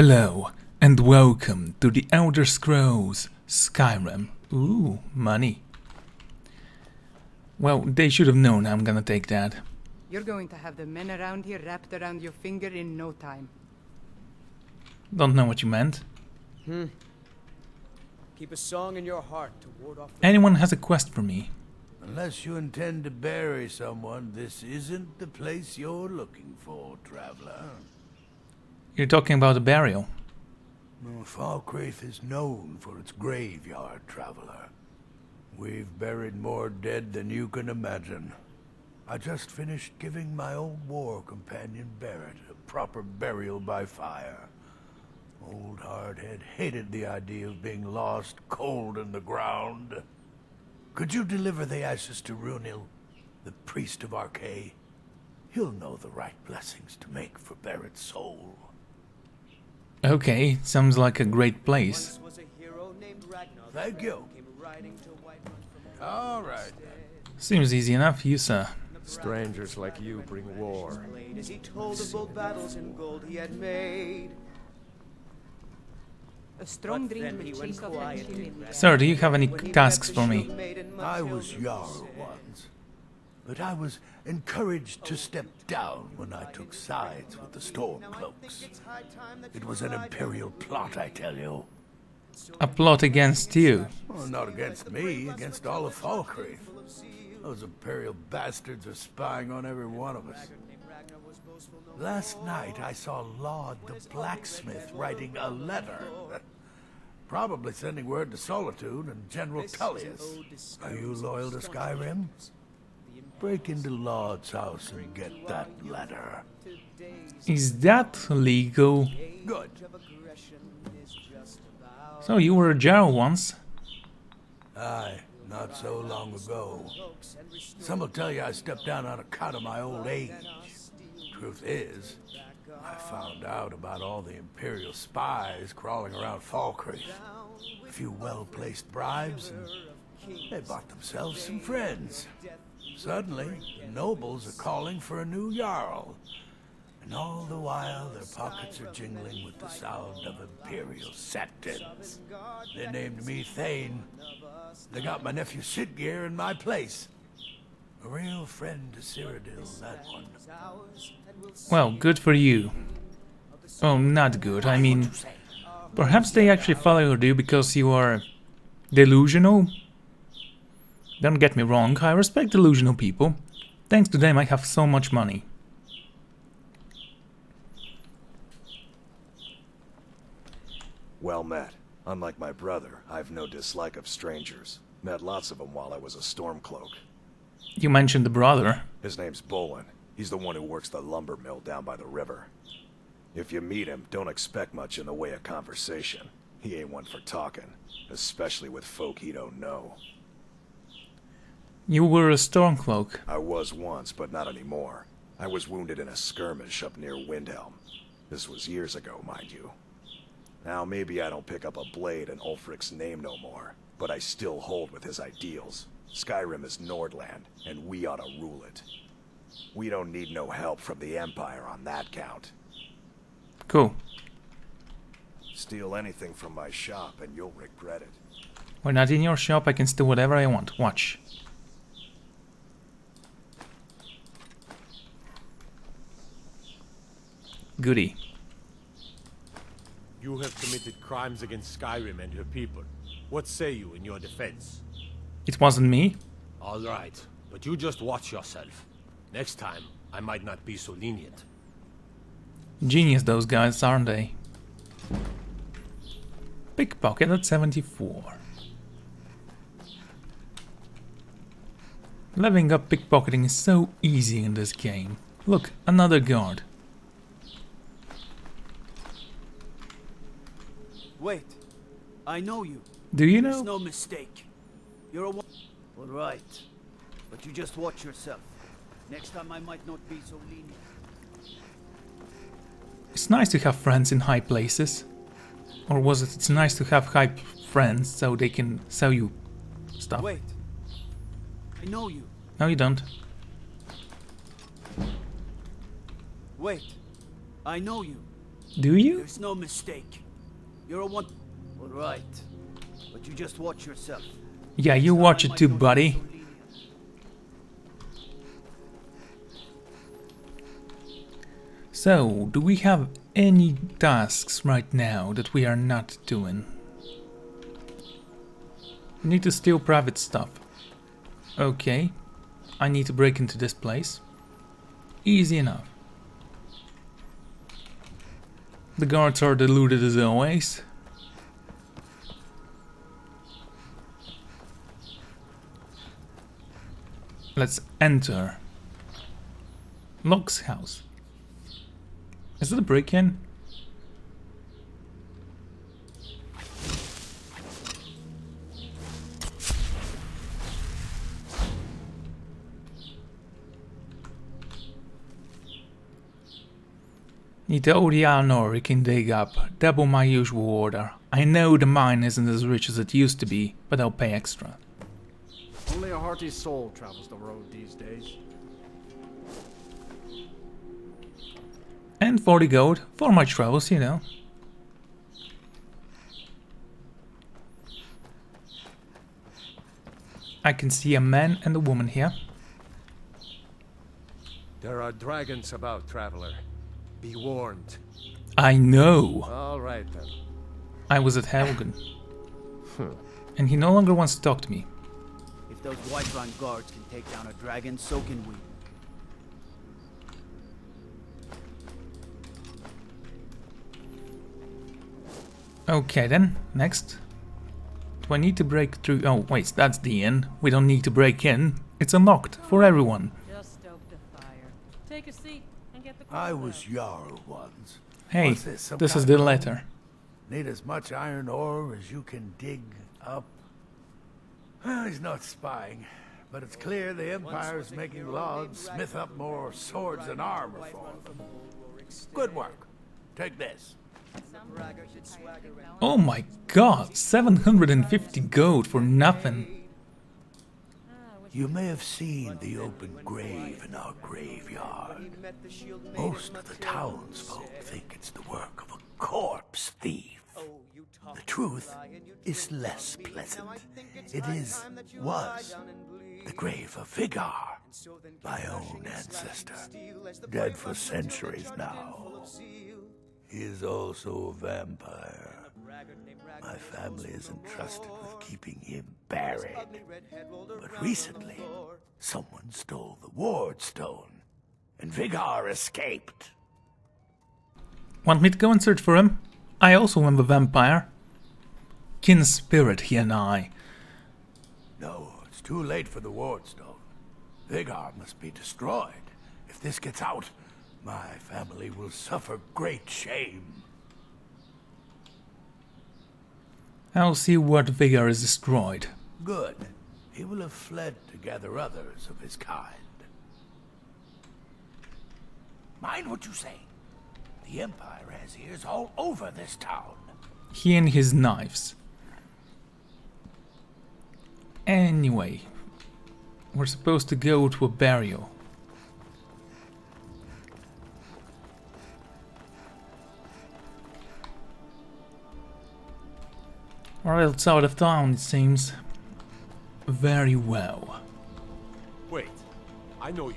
Hello, and welcome to the Elder Scrolls Skyrim. Ooh, money. Well, they should have known I'm gonna take that. You're going to have the men around here wrapped around your finger in no time. Don't know what you meant. Keep a song in your heart to ward off. Anyone has a quest for me? Unless you intend to bury someone, this isn't the place you're looking for, traveler. You're talking about a burial. Falkreath is known for its graveyard, traveler. We've buried more dead than you can imagine. I just finished giving my old war companion Barrett a proper burial by fire. Old Hardhead hated the idea of being lost cold in the ground. Could you deliver the ashes to Rielle, the priest of arcane? He'll know the right blessings to make for Barrett's soul. Okay, sounds like a great place. Thank you. All right. Seems easy enough, you sir. Strangers like you bring war. As he told of bold battles in gold he had made. A strong But dream then he will went chase off quiet empty and dreams. Sir, do you have any tasks for me? I was Jarl once, but I was encouraged to step down when I took sides with the Stormcloaks. It was an Imperial plot, I tell you. A plot against you. Well, not against me, against all of Falkreath. Those Imperial bastards are spying on every one of us. Last night I saw Laud the blacksmith writing a letter. Probably sending word to Solitude and General Tullius. Are you loyal to Skyrim? Break into Laud's house and get that letter. Is that legal? Good. So you were a Jarl once? Aye, not so long ago. Some will tell you I stepped down on account of my old age. Truth is, I found out about all the Imperial spies crawling around Falkreath. A few well-placed bribes, and they bought themselves some friends. Suddenly, the nobles are calling for a new Jarl. And all the while, their pockets are jingling with the sound of Imperial satins. They named me Thane. They got my nephew Siggeir in my place. A real friend to Cyrodiil, that one. Well, good for you. Oh, not good. I mean, perhaps they actually followed you because you are delusional? Don't get me wrong, I respect delusional people. Thanks to them I have so much money. Well met. Unlike my brother, I've no dislike of strangers. Met lots of them while I was a Stormcloak. You mentioned the brother. His name's Bolin. He's the one who works the lumber mill down by the river. If you meet him, don't expect much in the way of conversation. He ain't one for talking, especially with folk he don't know. You were a Stormcloak. I was once, but not anymore. I was wounded in a skirmish up near Windhelm. This was years ago, mind you. Now, maybe I don't pick up a blade in Ulfric's name no more, but I still hold with his ideals. Skyrim is Nordland, and we ought to rule it. We don't need no help from the Empire on that count. Cool. Steal anything from my shop and you'll regret it. We're not in your shop, I can steal whatever I want. Watch. Goody. You have committed crimes against Skyrim and her people. What say you in your defense? It wasn't me. All right, but you just watch yourself. Next time, I might not be so lenient. Genius those guys, aren't they? Pickpocket at 74. Leveling up pickpocketing is so easy in this game. Look, another guard. Wait, I know you. Do you It's know? no mistake. You're a all right, but you just watch yourself. Next time I might not be so lenient. It's nice to have friends in high places. Or was it, it's nice to have high friends so they can sell you stuff? Wait, I know you. No, you don't. Wait, I know you. Do you? There's no mistake. You're a one... All right. But you just watch yourself. Yeah, you watch it too, buddy. So, do we have any tasks right now that we are not doing? We need to steal private stuff. Okay. I need to break into this place. Easy enough. The guards are deluded as always. Let's enter. Locke's house. Is it a break-in? Need the Iliavi we can dig up, double my usual order. I know the mine isn't as rich as it used to be, but I'll pay extra. Only a hearty soul travels the road these days. And 40 gold for my travels, you know. I can see a man and a woman here. There are dragons about, traveler. Be warned. I know. All right then. I was at Helgen. And he no longer wants to talk to me. If those Whiterun guards can take down a dragon, so can we. Okay then, next. Do I need to break through? Oh wait, that's the inn. We don't need to break in. It's unlocked for everyone. Just stoke the fire. Take a seat and get the I was Jarl once. Hey, What's this, some this is kind the of- letter. Need as much iron ore as you can dig up. Well, he's not spying, but it's clear the Empire is making Lords smith up more swords and armor for them. Good work. Take this. Oh my god, 750 gold for nothing. You may have seen the open grave in our graveyard. Most of the townsfolk think it's the work of a corpse thief. The truth is less pleasant. It was the grave of Vigar, my own ancestor, dead for centuries now. He is also a vampire. My family is entrusted with keeping him buried. But recently, someone stole the ward stone, and Vigar escaped. Want me to go and search for him? I also am a vampire. Kin spirit, he and I. No, it's too late for the ward stone. Vigar must be destroyed. If this gets out, my family will suffer great shame. I'll see what vigor is destroyed. Good. He will have fled to gather others of his kind. Mind what you say. The Empire has ears all over this town. He and his knives. Anyway, we're supposed to go to a burial. Or outside of town, it seems. Very well. Wait, I know you.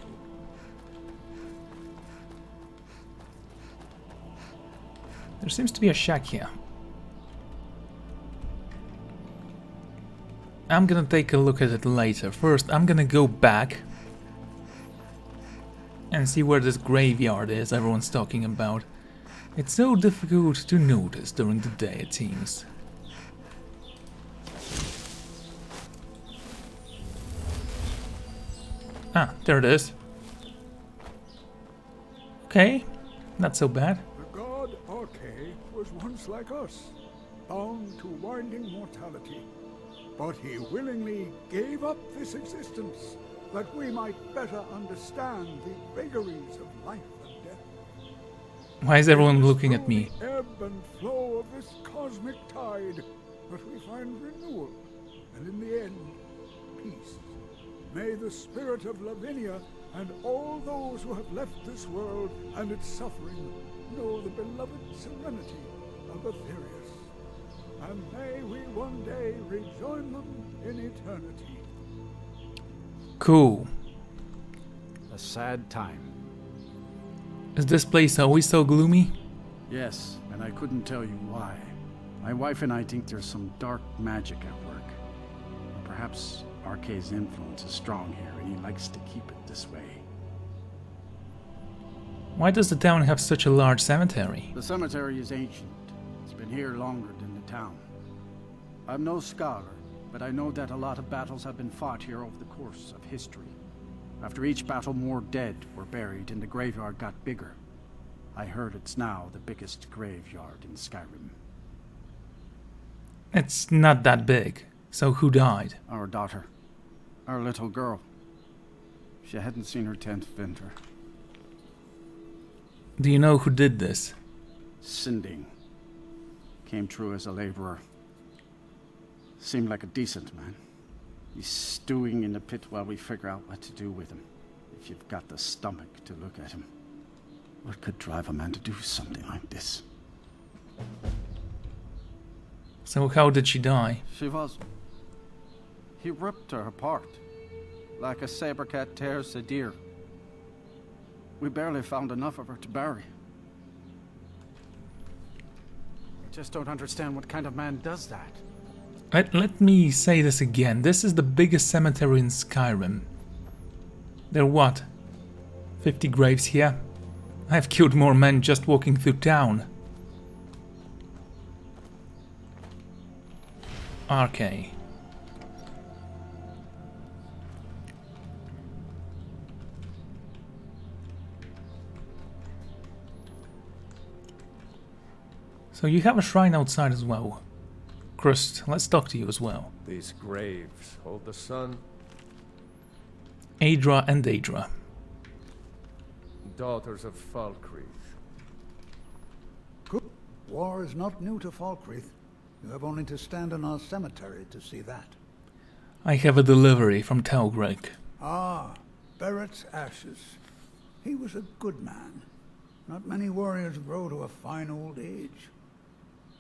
There seems to be a shack here. I'm gonna take a look at it later. First, I'm gonna go back and see where this graveyard is everyone's talking about. It's so difficult to notice during the day, it seems. Ah, there it is. Okay, not so bad. The god Arcane was once like us, bound to winding mortality. But he willingly gave up this existence, that we might better understand the vagaries of life and death. Why is everyone looking at me? The ebb and flow of this cosmic tide, that we find renewal, and in the end, peace. May the spirit of Lavinia and all those who have left this world and its suffering know the beloved serenity of Aetherius. And may we one day rejoin them in eternity. Cool. A sad time. Is this place always so gloomy? Yes, and I couldn't tell you why. My wife and I think there's some dark magic at work. Or perhaps Arcane's influence is strong here, and he likes to keep it this way. Why does the town have such a large cemetery? The cemetery is ancient. It's been here longer than the town. I'm no scholar, but I know that a lot of battles have been fought here over the course of history. After each battle, more dead were buried, and the graveyard got bigger. I heard it's now the biggest graveyard in Skyrim. It's not that big. So who died? Our daughter. Our little girl. She hadn't seen her 10th winter. Do you know who did this? Sinding. Came through as a laborer. Seemed like a decent man. He's stewing in the pit while we figure out what to do with him. If you've got the stomach to look at him. What could drive a man to do something like this? So how did she die? He ripped her apart. Like a saber cat tears a deer. We barely found enough of her to bury. I just don't understand what kind of man does that. Let me say this again. This is the biggest cemetery in Skyrim. There are what? 50 graves here? I've killed more men just walking through town. Arcane. So you have a shrine outside as well. Crust, let's talk to you as well. These graves hold the sun. Adra and Adra. Daughters of Falkreath. Good. War is not new to Falkreath. You have only to stand in our cemetery to see that. I have a delivery from Telgreg. Ah, Barrett's ashes. He was a good man. Not many warriors grow to a fine old age.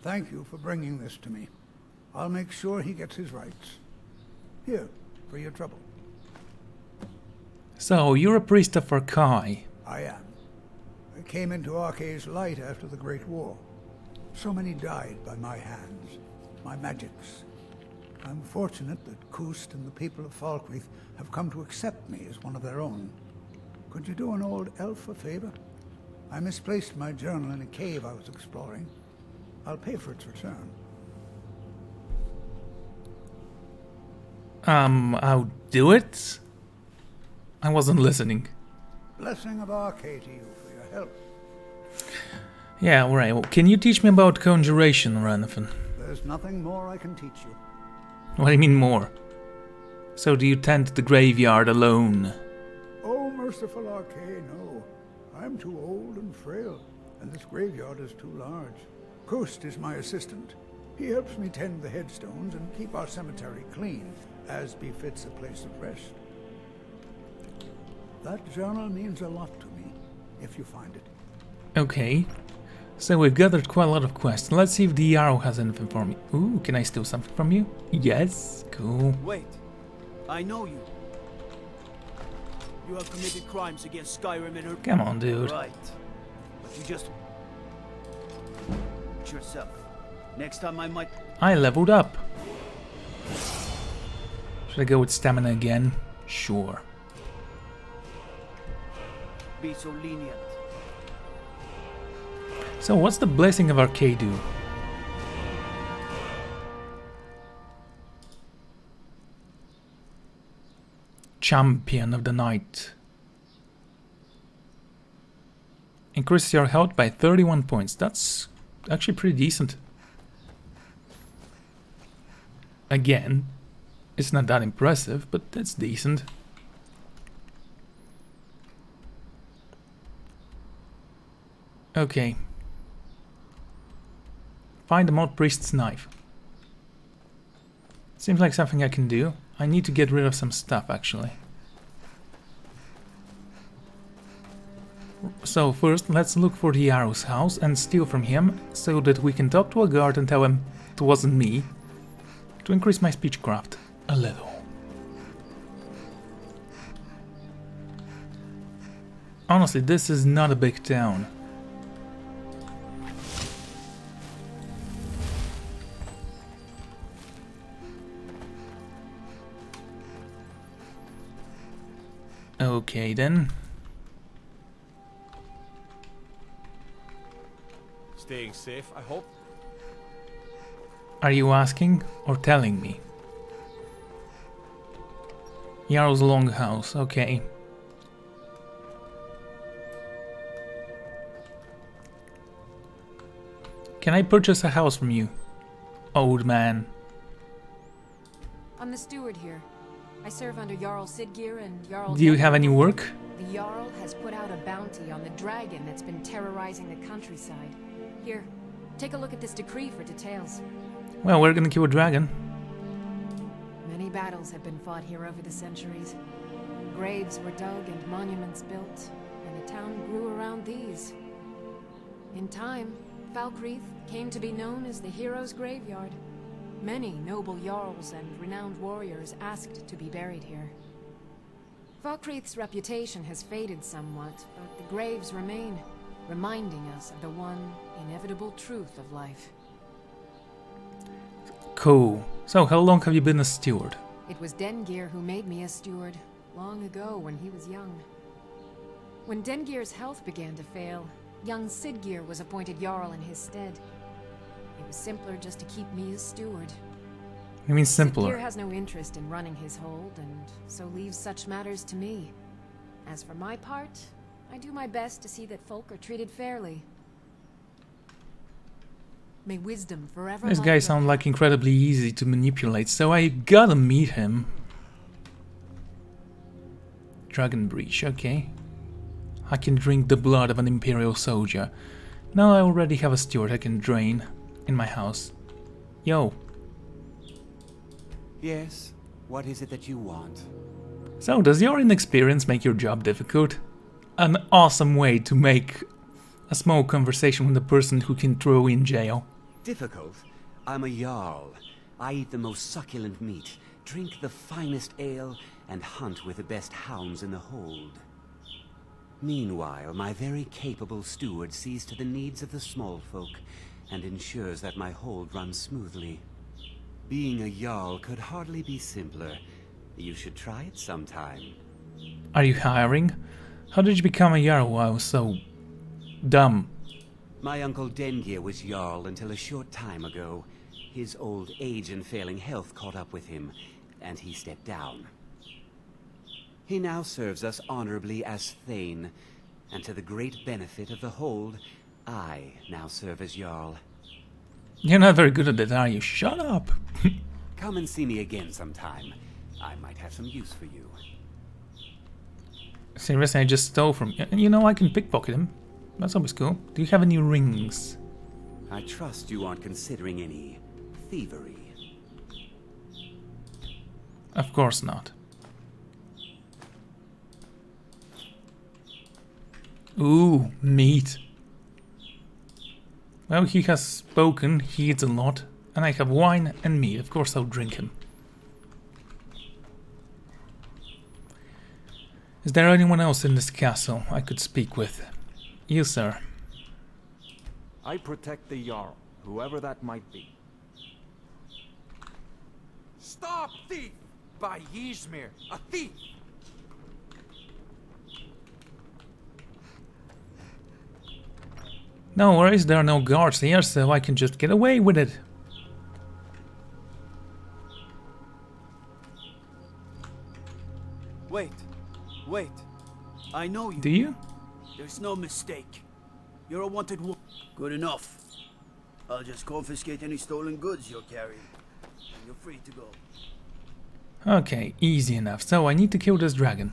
Thank you for bringing this to me. I'll make sure he gets his rights. Here, for your trouble. So, you're a priest of Arkai. I am. I came into Arcane's light after the Great War. So many died by my hands, my magics. I'm fortunate that Kust and the people of Falkreath have come to accept me as one of their own. Could you do an old elf a favor? I misplaced my journal in a cave I was exploring. I'll pay for its return. I'll do it? I wasn't listening. Blessing of Arcane to you for your help. Yeah, alright. Well, can you teach me about conjuration or anything? There's nothing more I can teach you. What do you mean more? So do you tend the graveyard alone? Oh, merciful Arcane, no. I'm too old and frail, and this graveyard is too large. Kust is my assistant. He helps me tend the headstones and keep our cemetery clean, as befits a place of rest. That journal means a lot to me, if you find it. Okay. So we've gathered quite a lot of quests. Let's see if the arrow has anything for me. Ooh, can I steal something from you? Yes, cool. Wait, I know you. You have committed crimes against Skyrim and her... Come on, dude. Right. But you just... yourself. Next time I might... I leveled up. Should I go with stamina again? Sure. Be so lenient. So what's the blessing of Arcane do? Champion of the Night. Increases your health by 31 points. That's actually pretty decent. Again, it's not that impressive, but it's decent. Okay. Find the Mod Priest's knife. Seems like something I can do. I need to get rid of some stuff, actually. So first, let's look for the Arrow's house and steal from him, so that we can talk to a guard and tell him it wasn't me, to increase my speechcraft a little. Honestly, this is not a big town. Okay then. Staying safe, I hope. Are you asking or telling me? Jarl's Longhouse, okay. Can I purchase a house from you, old man? I'm the steward here. I serve under Jarl Siggeir and Jarl... Do you have any work? The Jarl has put out a bounty on the dragon that's been terrorizing the countryside. Here, take a look at this decree for details. Well, we're gonna kill a dragon. Many battles have been fought here over the centuries. Graves were dug and monuments built, and the town grew around these. In time, Falkreath came to be known as the Hero's Graveyard. Many noble jarls and renowned warriors asked to be buried here. Falkreath's reputation has faded somewhat, but the graves remain, reminding us of the one inevitable truth of life. Cool. So, how long have you been a steward? It was Dengeir who made me a steward, long ago when he was young. When Dengeir's health began to fail, young Siggeir was appointed Jarl in his stead. It was simpler just to keep me as steward. You mean simpler? Siggeir has no interest in running his hold, and so leaves such matters to me. As for my part, I do my best to see that folk are treated fairly. May wisdom forever... This guy sounds like incredibly easy to manipulate, so I gotta meet him. Dragon Breach, okay. I can drink the blood of an Imperial soldier. Now I already have a steward I can drain in my house. Yo. Yes, what is it that you want? So, does your inexperience make your job difficult? An awesome way to make a small conversation with the person who can throw in jail. Difficult? I'm a Jarl. I eat the most succulent meat, drink the finest ale, and hunt with the best hounds in the hold. Meanwhile, my very capable steward sees to the needs of the small folk, and ensures that my hold runs smoothly. Being a Jarl could hardly be simpler. You should try it sometime. Are you hiring? How did you become a Jarl while I was so dumb? My uncle Dengeir was Jarl until a short time ago. His old age and failing health caught up with him, and he stepped down. He now serves us honorably as Thane, and to the great benefit of the hold, I now serve as Jarl. You're not very good at it, are you? Shut up! Come and see me again sometime. I might have some use for you. Seriously, I just stole from you. You know, I can pickpocket him. That's always cool. Do you have any rings? I trust you aren't considering any thievery. Of course not. Ooh, meat. Well, he has spoken, he eats a lot, and I have wine and meat. Of course I'll drink him. Is there anyone else in this castle I could speak with? You, sir. I protect the Jarl, whoever that might be. Stop, thief! By Ysmir, a thief! No worries, there are no guards here, so I can just get away with it. Wait. I know you. Do you? There's no mistake. You're a wanted woman. Good enough. I'll just confiscate any stolen goods you're carrying. And you're free to go. Okay, easy enough. So I need to kill this dragon.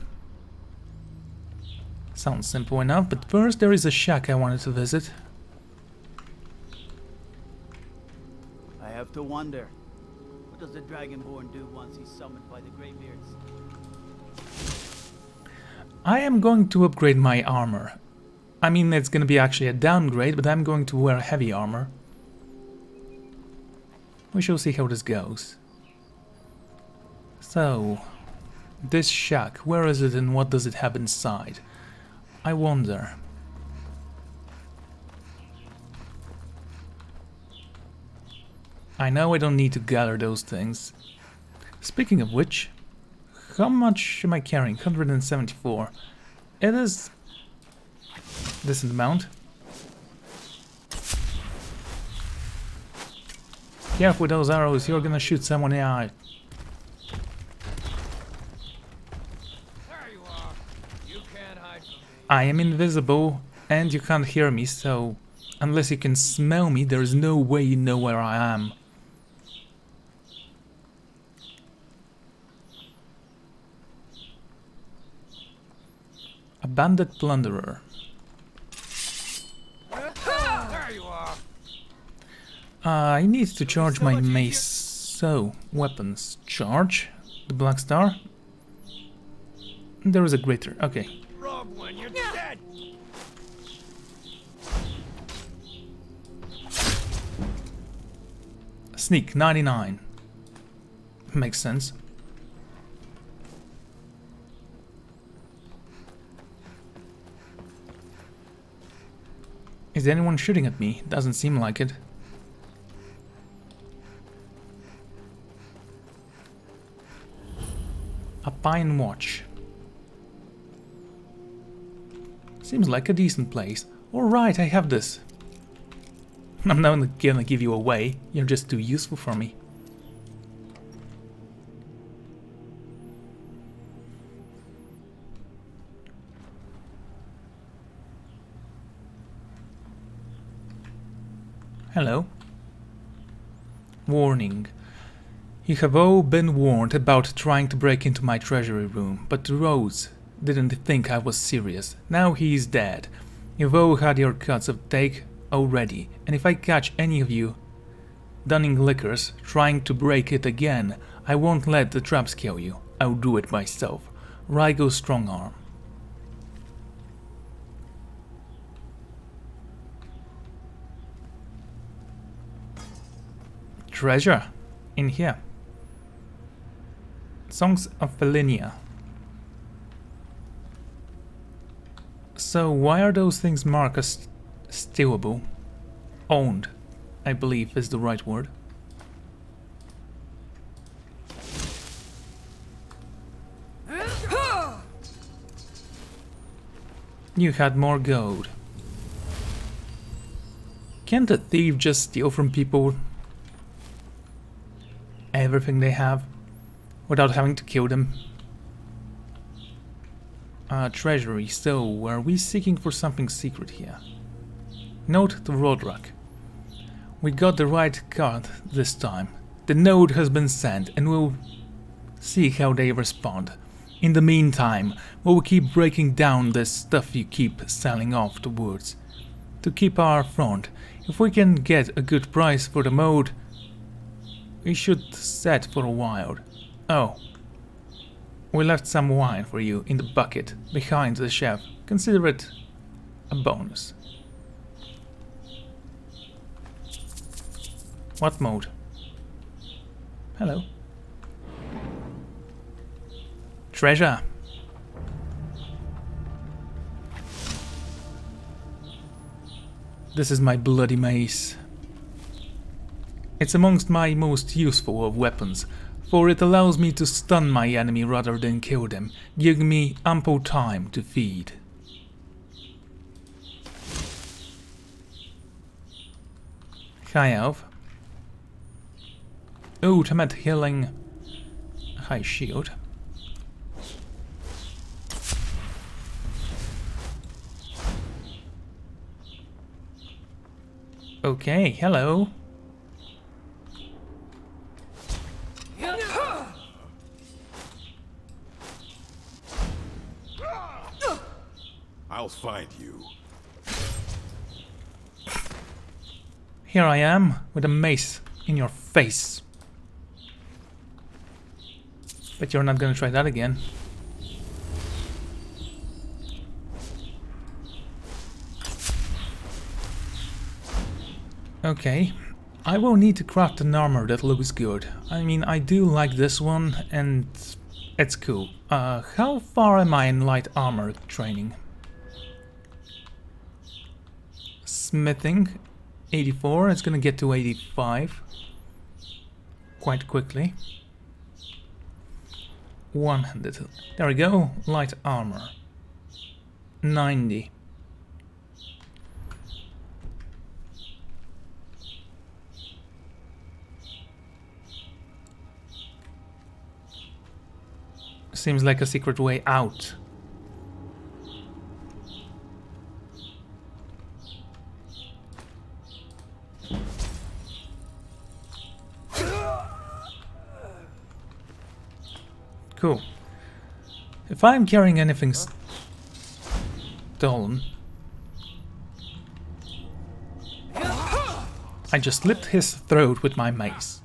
Sounds simple enough, but first there is a shack I wanted to visit. I have to wonder. What does the Dragonborn do once he's summoned by the Greybeards? I am going to upgrade my armor. I mean, it's gonna be actually a downgrade, but I'm going to wear heavy armor. We shall see how this goes. So, this shack, where is it and what does it have inside? I wonder. I know I don't need to gather those things. Speaking of which, how much am I carrying? 174. It is a decent amount. Careful with those arrows, you're gonna shoot someone in the eye. I am invisible and you can't hear me, so unless you can smell me, there is no way you know where I am. A bandit plunderer. There you are. I need to charge my mace. So, weapons. Charge. The black star. There is a greater. Okay. Wrong one, you're dead. Sneak 99. Makes sense. Is anyone shooting at me? Doesn't seem like it. A pine watch. Seems like a decent place. Alright, I have this. I'm not gonna give you away. You're just too useful for me. Hello. Warning. You have all been warned about trying to break into my treasury room, but Rose didn't think I was serious. Now he is dead. You've all had your cuts of take already, and if I catch any of you dunning liquors trying to break it again, I won't let the traps kill you. I'll do it myself. Rygo Strongarm. Treasure in here. Songs of Felinia. So why are those things marked as stealable? Owned, I believe is the right word. You had more gold. Can't a thief just steal from people everything they have without having to kill them? Treasury, so are we seeking for something secret here? Note to Rodrak. We got the right card this time. The node has been sent and we'll see how they respond. In the meantime, we'll keep breaking down this stuff you keep selling off the woods. To keep our front, if we can get a good price for the mode, we should set for a while. Oh. We left some wine for you in the bucket behind the chef. Consider it a bonus. What mode? Hello. Treasure. This is my bloody mace. It's amongst my most useful of weapons, for it allows me to stun my enemy rather than kill them, giving me ample time to feed. High Elf. Ultimate healing. High shield. Okay, hello. I'll find you. Here I am, with a mace in your face. But you're not gonna try that again. Okay, I will need to craft an armor that looks good. I mean, I do like this one, and it's cool. How far am I in light armor training? Smithing, 84, it's gonna get to 85 quite quickly. One-handed, there we go, light armor, 90. Seems like a secret way out. Cool. If I'm carrying anything stolen, I just slit his throat with my mace.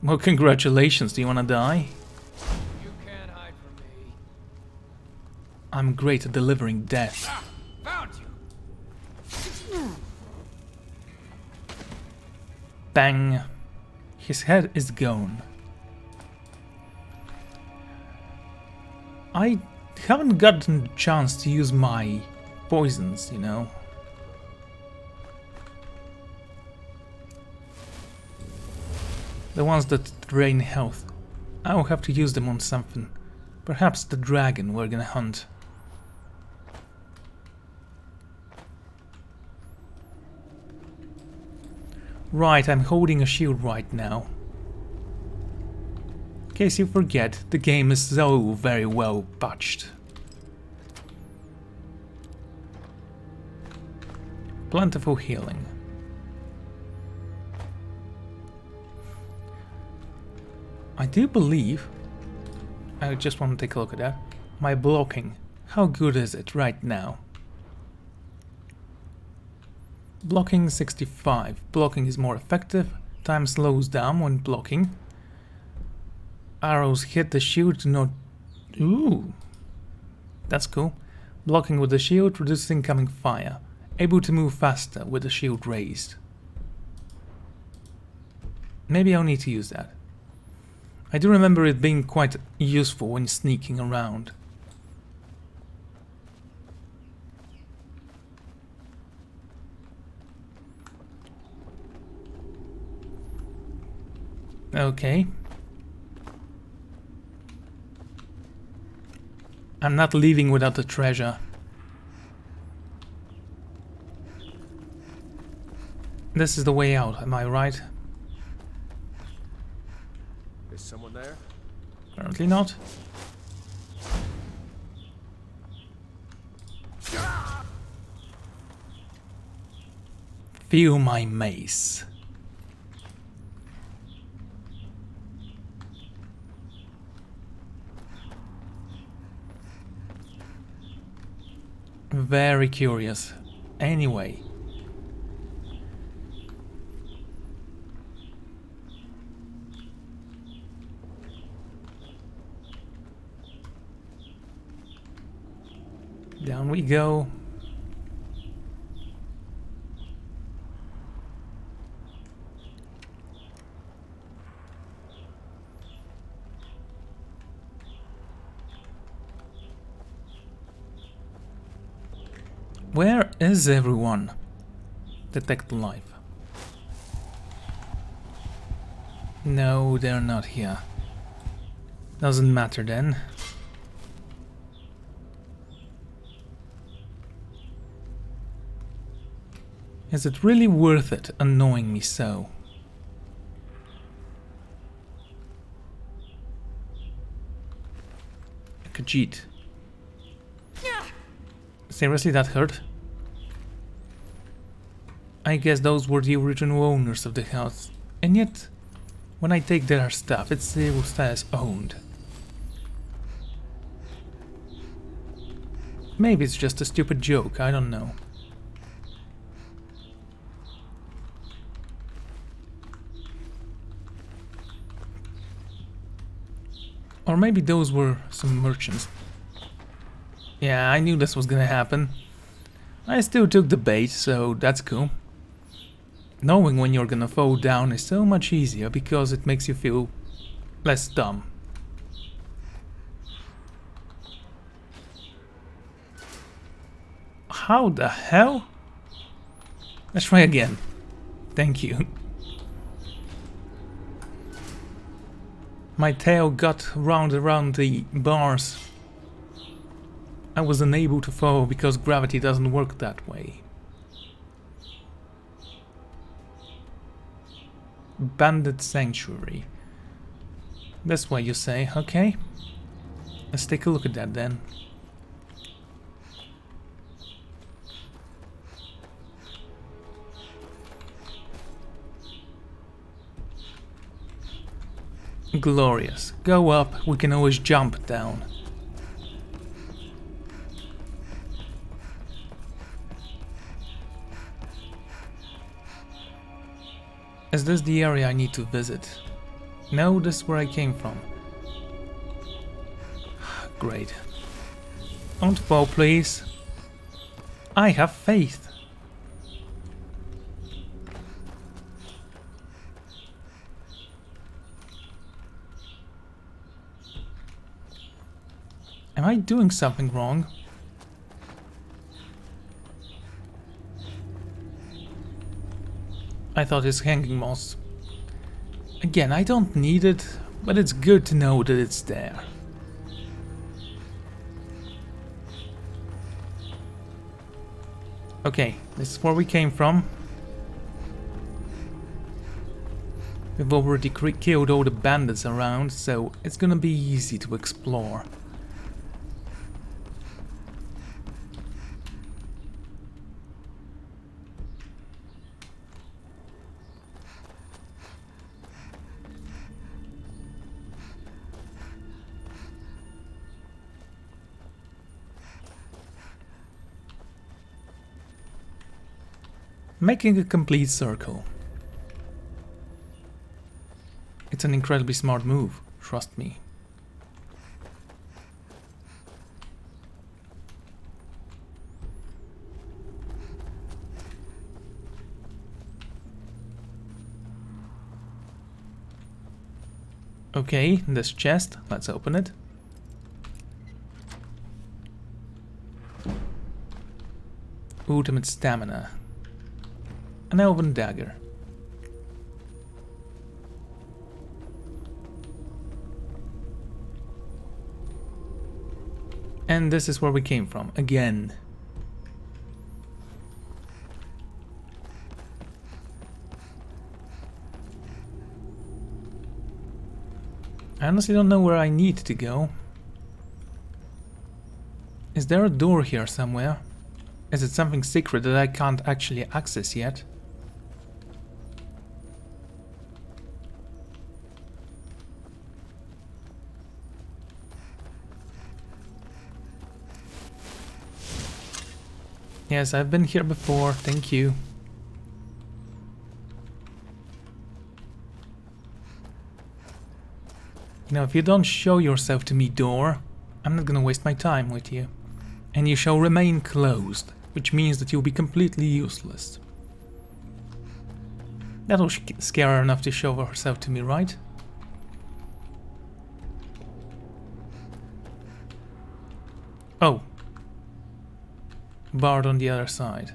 Well, congratulations. Do you wanna die? You can't hide from me. I'm great at delivering death. Found you. Bang. His head is gone. I haven't gotten a chance to use my poisons, you know. The ones that drain health. I'll have to use them on something. Perhaps the dragon we're gonna hunt. Right, I'm holding a shield right now. In case you forget, the game is so very well patched. Plentiful healing. I do believe, I just want to take a look at that, my blocking, how good is it right now? Blocking 65, blocking is more effective, time slows down when blocking. Arrows hit the shield to not... Ooh, that's cool. Blocking with the shield reduces incoming fire, able to move faster with the shield raised. Maybe I'll need to use that. I do remember it being quite useful when sneaking around. Okay. I'm not leaving without the treasure. This is the way out, am I right? Is someone there? Apparently not. Feel my mace. Very curious. Anyway. Down we go. Where is everyone? Detect life. No, they're not here. Doesn't matter then. Is it really worth it annoying me so? Khajiit. Seriously, that hurt? I guess those were the original owners of the house. And yet, when I take their stuff, it still says owned. Maybe it's just a stupid joke, I don't know. Or maybe those were some merchants. Yeah, I knew this was gonna happen. I still took the bait, so that's cool. knowing when you're gonna fall down is so much easier because it makes you feel less dumb. How the hell? Let's try again. Thank you. My tail got round around the bars. I was unable to fall because gravity doesn't work that way. Bandit Sanctuary. That's what you say, okay? Let's take a look at that then. Glorious. Go up, we can always jump down. Is this the area I need to visit? No, this is where I came from. Great. Don't fall, please. I have faith. Am I doing something wrong? I thought it's hanging moss. Again, I don't need it, but it's good to know that it's there. Okay, this is where we came from. We've already killed all the bandits around, so it's gonna be easy to explore. Making a complete circle. It's an incredibly smart move, trust me. Okay, this chest, let's open it. Ultimate stamina. An elven dagger. And this is where we came from, again. I honestly don't know where I need to go. Is there a door here somewhere? Is it something secret that I can't actually access yet? Yes, I've been here before, thank you. You know, if you don't show yourself to me, door, I'm not gonna waste my time with you. And you shall remain closed, which means that you'll be completely useless. That'll scare her enough to show herself to me, right? Oh. Barred on the other side.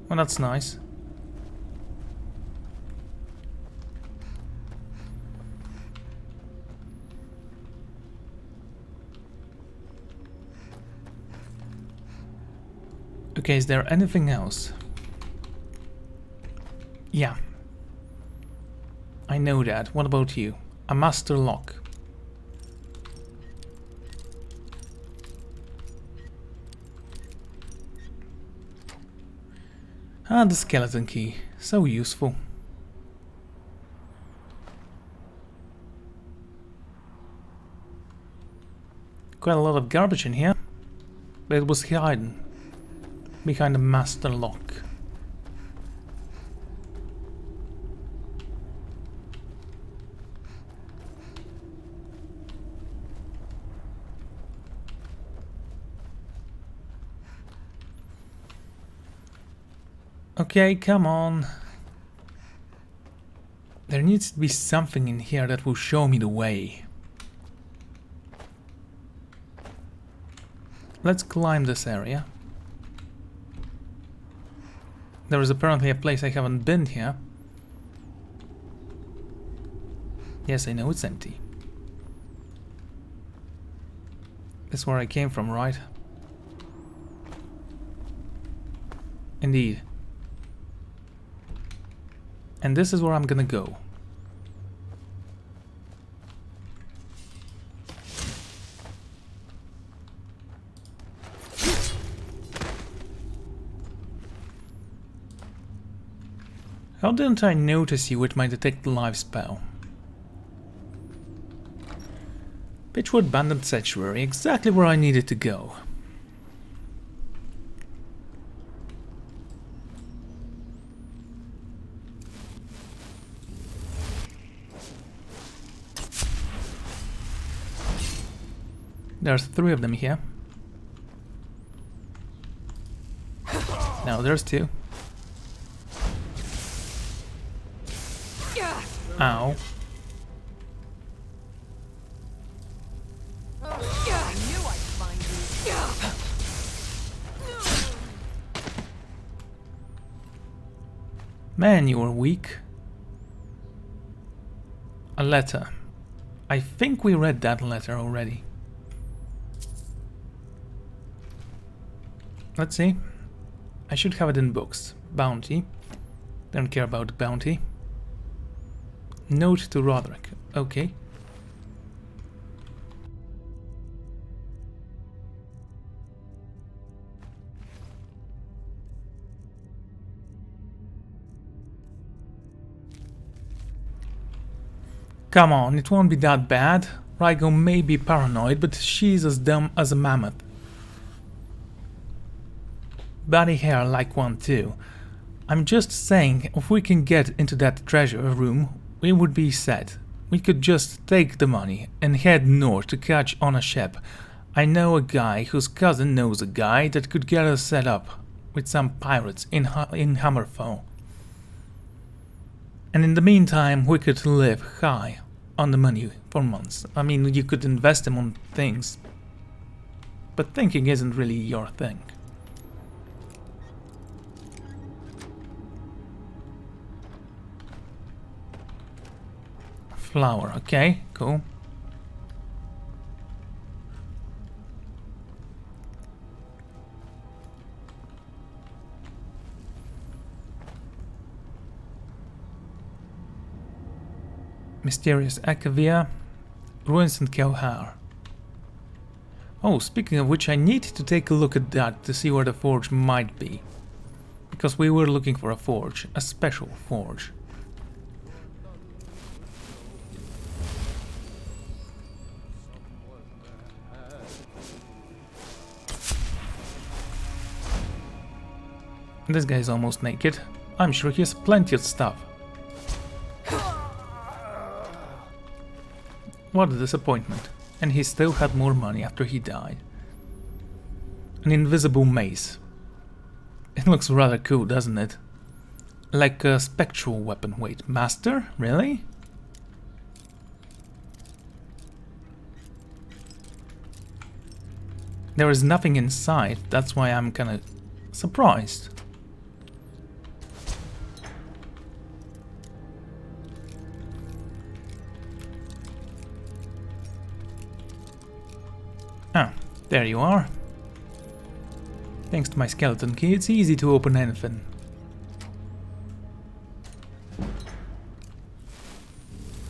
Well, that's nice. Okay, is there anything else? Yeah. I know that. What about you? A master lock. Ah, the skeleton key. So useful. Quite a lot of garbage in here. But it was hidden behind the master lock. Okay, come on. There needs to be something in here that will show me the way. Let's climb this area. There is apparently a place I haven't been here. Yes, I know it's empty. That's where I came from, right? Indeed. And this is where I'm gonna go. How didn't I notice you with my detect live spell? Pitchwood Banded Sanctuary, exactly where I needed to go. There's 3 of them here. Now there's 2. Ow. Man, you are weak. A letter. I think we read that letter already. Let's see. I should have it in books. Bounty. Don't care about the bounty. Note to Roderick. Okay. Come on, it won't be that bad. Rygo may be paranoid, but she's as dumb as a mammoth. Body hair like one too. I'm just saying, if we can get into that treasure room, we would be set. We could just take the money and head north to catch on a ship. I know a guy whose cousin knows a guy that could get us set up with some pirates in Hammerfall. And in the meantime, we could live high on the money for months. I mean, you could invest them on things, but thinking isn't really your thing. Flower, okay, cool. Mysterious Akavia, Ruins and Kelhar. Oh, speaking of which, I need to take a look at that to see where the forge might be. Because we were looking for a forge, a special forge. This guy's almost naked. I'm sure he has plenty of stuff. What a disappointment. And he still had more money after he died. An invisible mace. It looks rather cool, doesn't it? Like a spectral weapon. Wait, master? Really? There is nothing inside, that's why I'm kinda surprised. Ah, there you are. Thanks to my skeleton key, it's easy to open anything.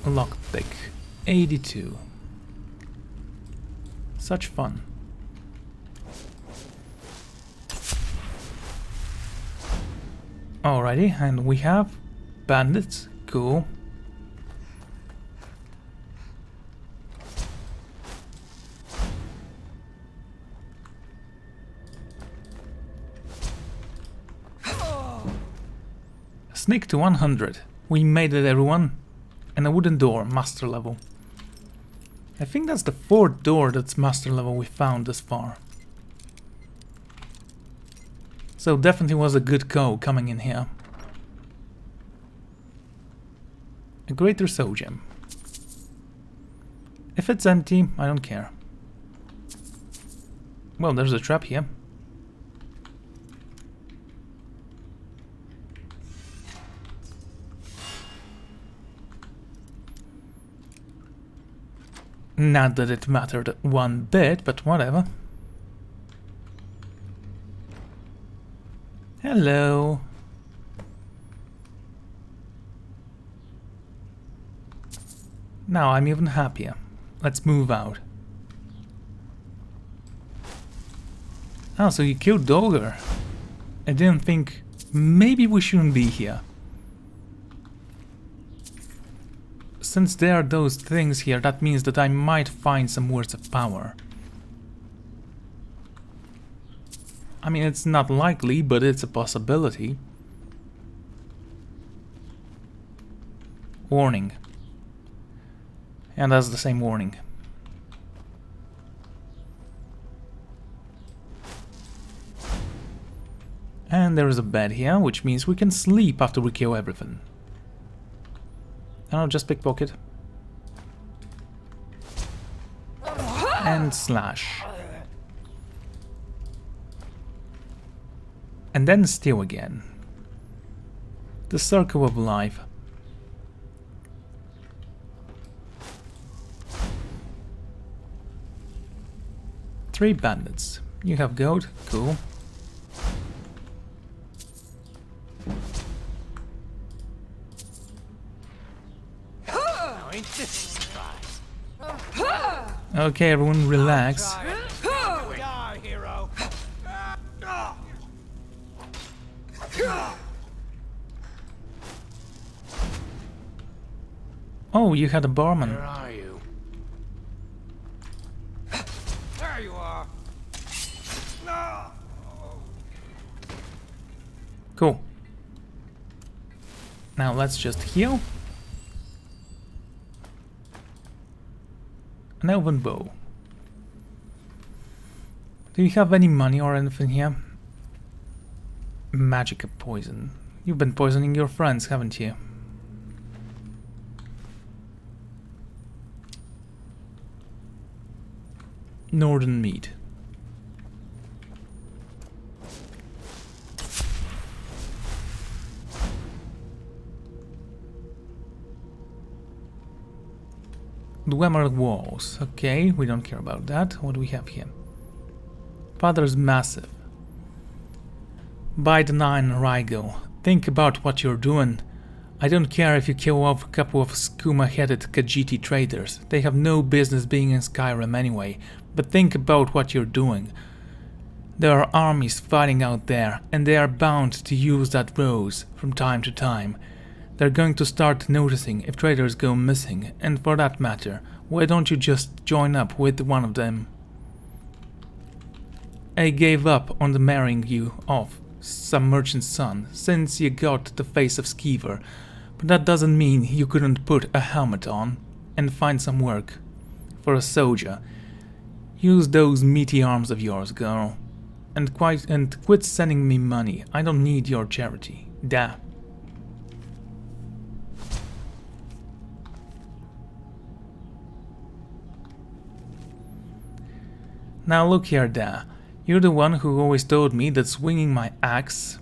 Lockpick, 82. Such fun. Alrighty, and we have bandits, cool. Sneak to 100. We made it, everyone. And a wooden door, master level. I think that's the 4th door that's master level we found this far. So definitely was a good call coming in here. A greater soul gem. If it's empty, I don't care. Well, there's a trap here. Not that it mattered one bit, but whatever. Hello. Now I'm even happier. Let's move out. Oh, so you killed Dogger. I didn't think... Maybe we shouldn't be here. Since there are those things here, that means that I might find some words of power. I mean, it's not likely, but it's a possibility. Warning. And that's the same warning. And there is a bed here, which means we can sleep after we kill everything. And I'll just pickpocket. And slash. And then steal again. The circle of life. Three bandits. You have gold? Cool. Okay, everyone, relax. Oh, you had a barman. Where are you? There you are. Cool. Now let's just heal. An elven bow. Do you have any money or anything here? Magic poison. You've been poisoning your friends, haven't you? Northern meat. Dremora walls. Okay, we don't care about that. What do we have here? Father's massive. By the 9 Rielle. Think about what you're doing. I don't care if you kill off a couple of skooma-headed Khajiit traders. They have no business being in Skyrim anyway. But think about what you're doing. There are armies fighting out there, and they are bound to use that rose from time to time. They're going to start noticing if traders go missing, and for that matter, why don't you just join up with one of them? I gave up on the marrying you off some merchant's son, since you got the face of Skeever, but that doesn't mean you couldn't put a helmet on and find some work. For a soldier, use those meaty arms of yours, girl, and quit sending me money. I don't need your charity. Da. Now look here, Da. You're the one who always told me that swinging my axe,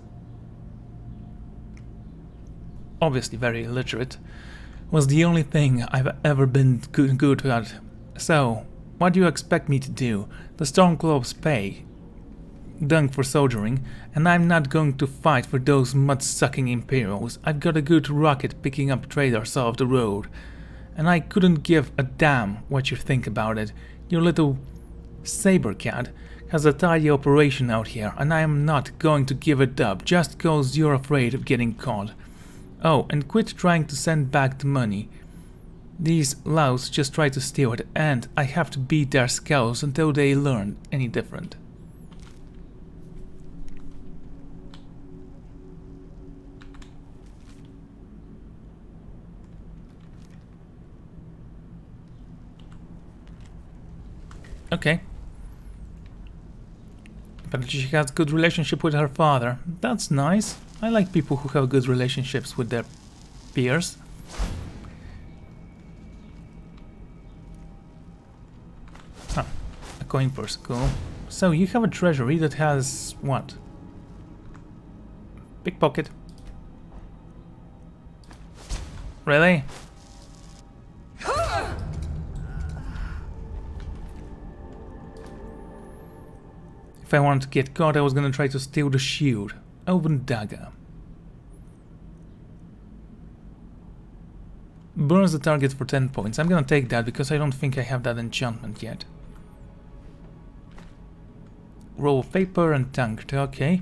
obviously very illiterate, was the only thing I've ever been good at. So, what do you expect me to do? The Stormclaws pay dunk for soldiering, and I'm not going to fight for those mud-sucking Imperials. I've got a good rocket picking up traders off the road, and I couldn't give a damn what you think about it. Your little saber cat has a tidy operation out here, and I am not going to give it up just cause you're afraid of getting caught. Oh, and quit trying to send back the money. These louts just try to steal it, and I have to beat their skulls until they learn any different. Okay. But she has good relationship with her father. That's nice. I like people who have good relationships with their peers. Huh. A coin purse, cool. So you have a treasury that has what? Pickpocket. Really? If I wanted to get caught, I was gonna try to steal the shield. Open dagger. Burns the target for 10 points. I'm gonna take that because I don't think I have that enchantment yet. Roll of paper and tanked, okay.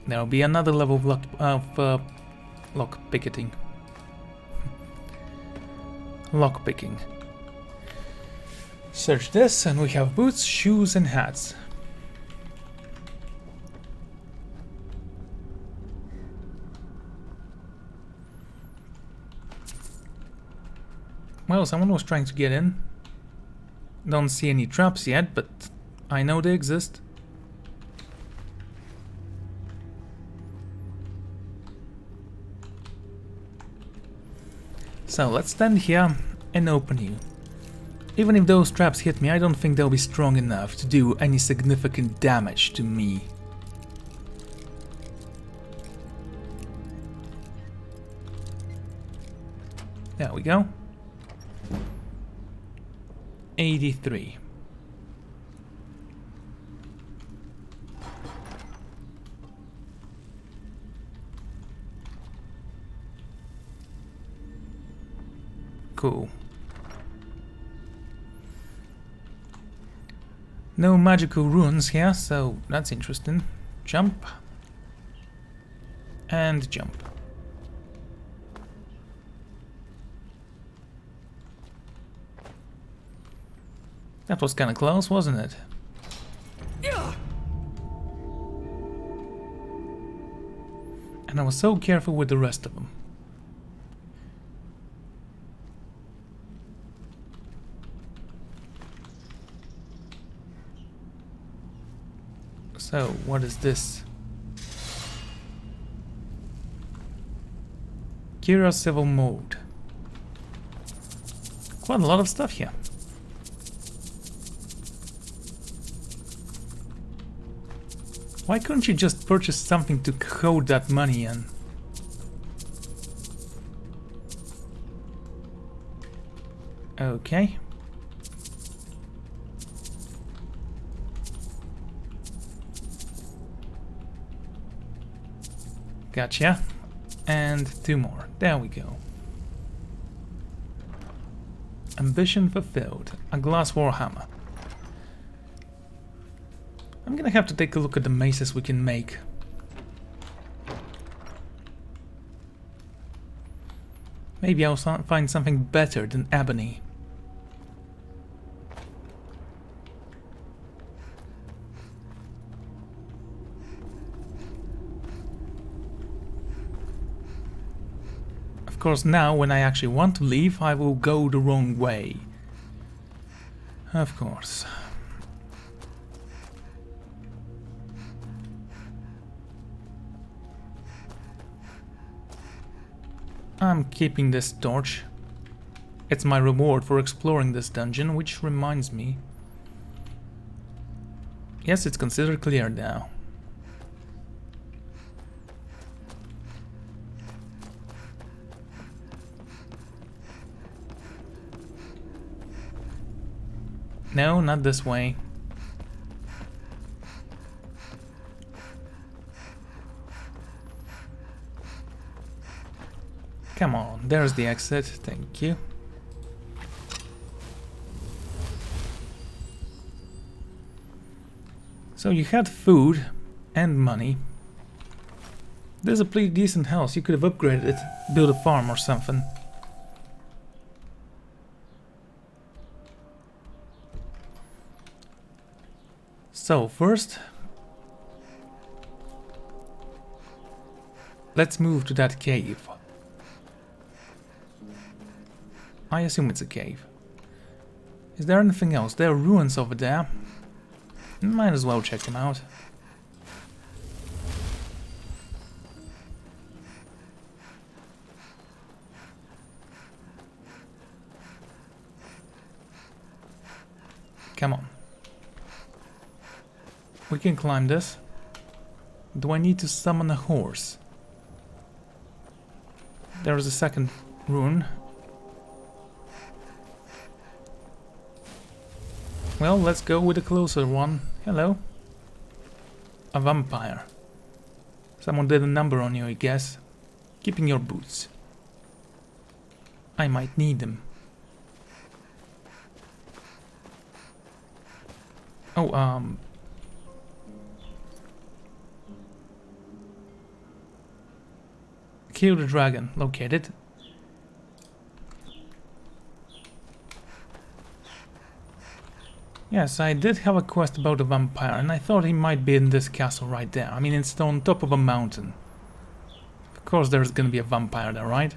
There'll be another level of lock picketing. Lockpicking. Search this, and we have boots, shoes, and hats. Well, someone was trying to get in. Don't see any traps yet, but I know they exist. So let's stand here and open you. Even if those traps hit me, I don't think they'll be strong enough to do any significant damage to me. There we go. 83. Cool. No magical runes here, so that's interesting. Jump. And jump. That was kinda close, wasn't it? And I was so careful with the rest of them. So, what is this? Kira Civil Mode. Quite a lot of stuff here. Why couldn't you just purchase something to code that money in? Okay. Gotcha. And 2 more. There we go. Ambition fulfilled. A glass warhammer. I'm gonna have to take a look at the maces we can make. Maybe I'll find something better than ebony. Of course, now when I actually want to leave, I will go the wrong way. Of course. I'm keeping this torch. It's my reward for exploring this dungeon, which reminds me. Yes, it's considered clear now. No, not this way. Come on, there's the exit, thank you. So you had food and money. There's a pretty decent house, you could have upgraded it, built a farm or something. So first, let's move to that cave. I assume it's a cave. Is there anything else? There are ruins over there. Might as well check them out. Come on. We can climb this. Do I need to summon a horse? There is a second rune. Well, let's go with a closer one. Hello. A vampire. Someone did a number on you, I guess. Keeping your boots. I might need them. Oh, kill the dragon. Located. Yes, I did have a quest about a vampire, and I thought he might be in this castle right there. I mean, it's on top of a mountain. Of course there's gonna be a vampire there, right?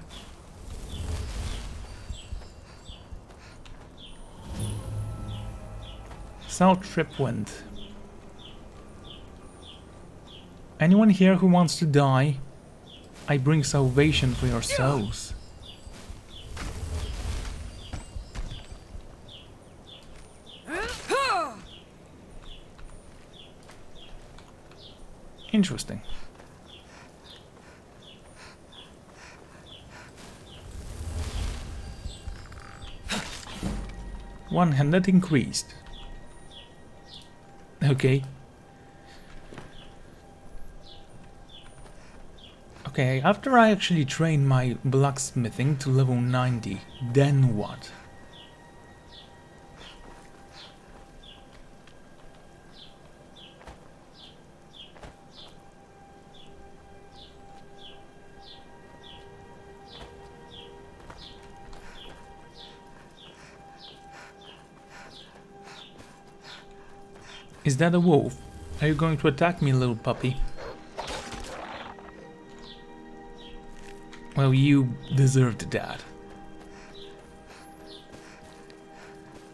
Salt trip wind. Anyone here who wants to die? I bring salvation for your souls. Interesting. One-handed increased. Okay. Okay, after I actually train my blacksmithing to level 90, then what? Is that a wolf? Are you going to attack me, little puppy? Well, you deserved that.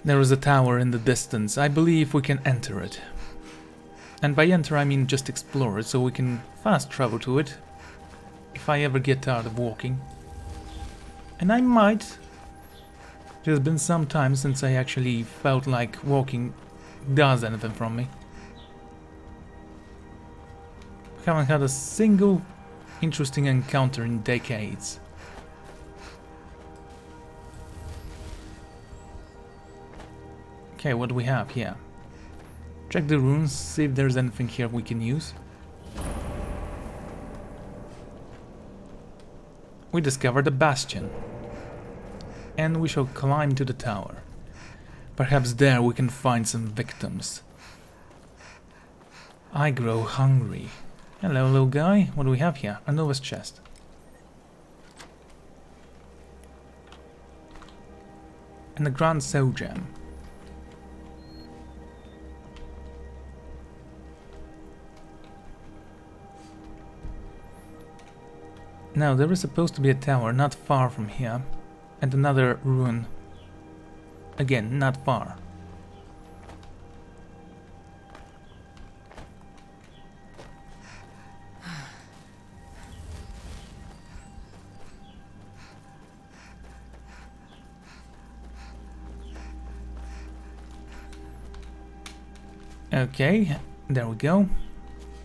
There is a tower in the distance. I believe we can enter it. And by enter I mean just explore it, so we can fast travel to it. If I ever get tired of walking. And I might. There's been some time since I actually felt like walking does anything from me. I haven't had a single interesting encounter in decades. Okay, what do we have here? Check the runes, see if there's anything here we can use. We discovered a bastion. And we shall climb to the tower. Perhaps there we can find some victims. I grow hungry. Hello, little guy. What do we have here? A novice chest. And a grand soul gem. Now, there is supposed to be a tower not far from here. And another ruin. Again, not far. Okay, there we go.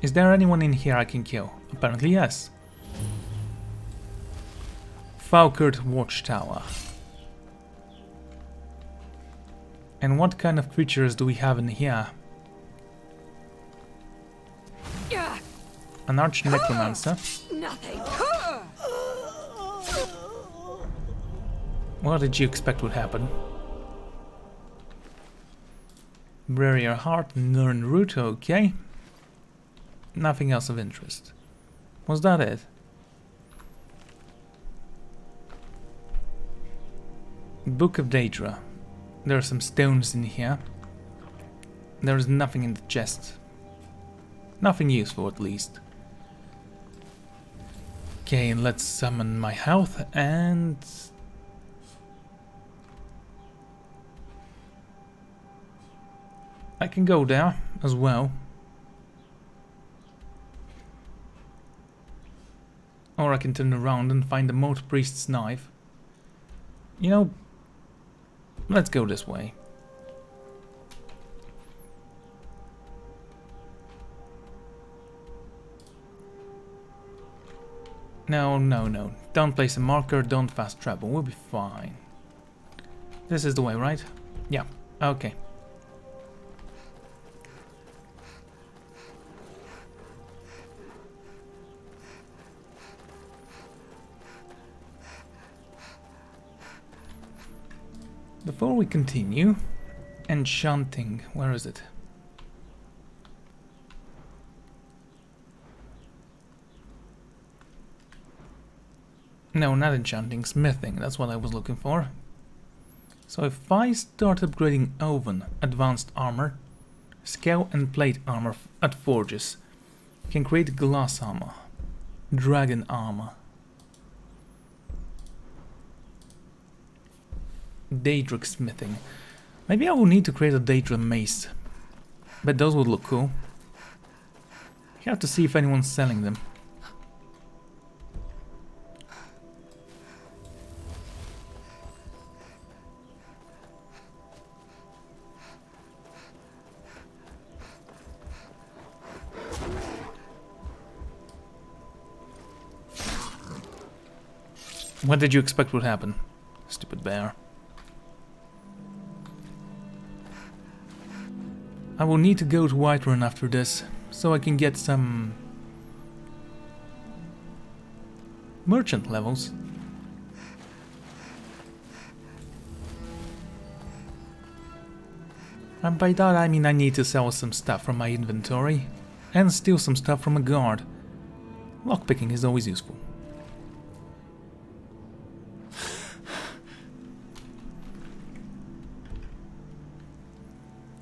Is there anyone in here I can kill? Apparently yes. Falkert Watchtower. And what kind of creatures do we have in here? An arch necromancer. Nothing. What did you expect would happen? Barrier heart, Nern root, okay. Nothing else of interest. Was that it? Book of Daedra. There are some stones in here. There is nothing in the chest. Nothing useful, at least. Okay, let's summon my health and... I can go there as well. Or I can turn around and find the Moat Priest's knife. You know, let's go this way. No, no, no. Don't place a marker, don't fast travel. We'll be fine. This is the way, right? Yeah, okay. Before we continue, enchanting, where is it? No, not enchanting, smithing, that's what I was looking for. So if I start upgrading oven, advanced armor, scale and plate armor at forges, I can create glass armor, dragon armor, Daedric smithing. Maybe I will need to create a Daedric mace, but those would look cool. You have to see if anyone's selling them. What did you expect would happen? Stupid bear. I will need to go to Whiterun after this, so I can get some merchant levels. And by that I mean I need to sell some stuff from my inventory and steal some stuff from a guard. Lockpicking is always useful.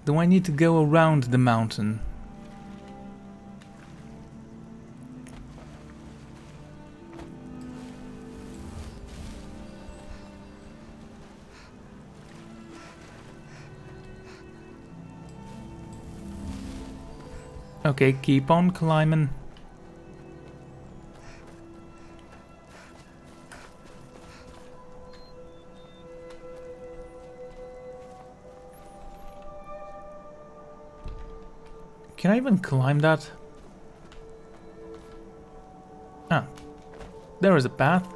Do I need to go around the mountain? Okay, keep on climbing. Can I even climb that? Ah, there is a path.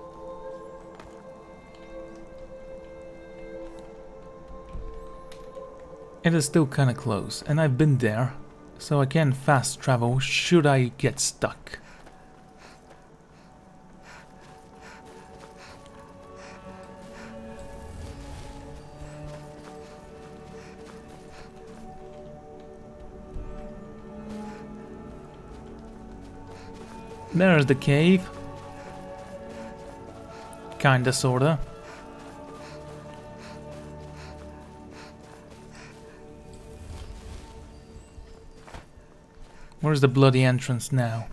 It is still kinda close, and I've been there, so I can fast travel should I get stuck. There's the cave. Kinda, sorta. Where's the bloody entrance now?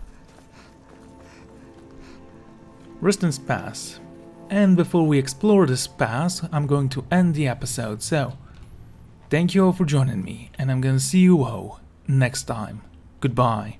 Ristance Pass. And before we explore this pass, I'm going to end the episode, so thank you all for joining me, and I'm gonna see you all next time. Goodbye.